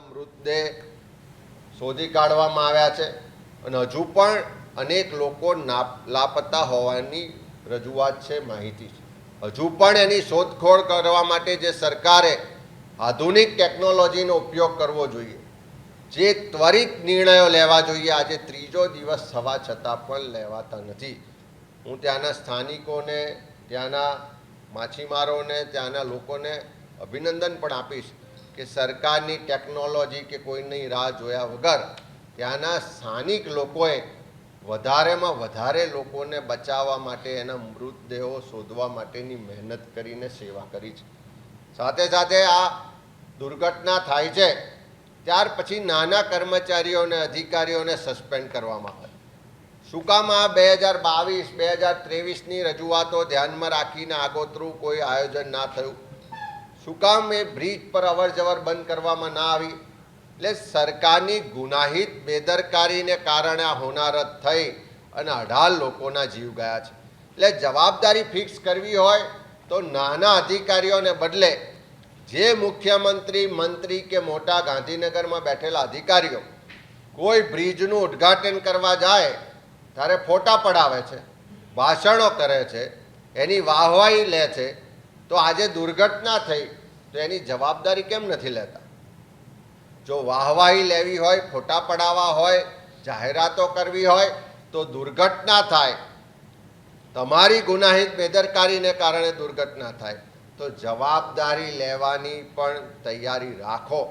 મૃતદેહ શોધી કાઢવામાં આવ્યા છે અને હજુ પણ અનેક લોકો લાપતા હોવાની રજૂઆત છે, માહિતી છે. હજુ પણ એની શોધખોળ કરવા માટે જે સરકારે આધુનિક ટેકનોલોજીનો ઉપયોગ કરવો જોઈએ, જે ત્વરિત નિર્ણયો લેવા જોઈએ, આજે ત્રીજો દિવસ થવા છતાં પણ લેવાતા નથી. હું ત્યાંના સ્થાનિકોને, ત્યાંના માછીમારોને, ત્યાંના લોકોને અભિનંદન પણ આપીશ કે સરકારની ટેકનોલોજી કે કોઈની રાહ જોયા વગર ત્યાંના સ્થાનિક લોકોએ વધારેમાં વધારે લોકોને બચાવવા માટે, એના મૃતદેહો શોધવા માટેની મહેનત કરીને સેવા કરી છે. સાથે સાથે આ દુર્ઘટના થાય છે ત્યાર પછી નાના કર્મચારીઓને, અધિકારીઓને સસ્પેન્ડ કરવામાં આવે. શું કામ આ 2022-2023ની રજૂઆતો ધ્યાનમાં રાખીને આગોતરું કોઈ આયોજન ના થયું? શું કામ એ બ્રિજ પર અવર જવર બંધ કરવામાં ના આવી? એટલે સરકારની ગુનાહિત બેદરકારીને કારણે આ હોનારત થઈ અને 18 લોકોના જીવ ગયા છે. એટલે જવાબદારી ફિક્સ કરવી હોય તો નાના અધિકારીઓને બદલે જે મુખ્યમંત્રી, મંત્રી કે મોટા ગાંધીનગરમાં બેઠેલા અધિકારીઓ કોઈ બ્રિજનું ઉદ્ઘાટન કરવા જાય ત્યારે ફોટા પડાવે છે, ભાષણો કરે છે, એની વાહવાહી લે છે, તો આજે દુર્ઘટના થઈ તો એની જવાબદારી કેમ નથી લેતા? જો વાહવાહી લેવી હોય, ફોટા પડાવવા હોય, જાહેરાતો કરવી હોય, તો દુર્ઘટના થાય, તમારી ગુનાહિત બેદરકારીને કારણે દુર્ઘટના થાય તો જવાબદારી લેવાની પણ તૈયારી રાખો.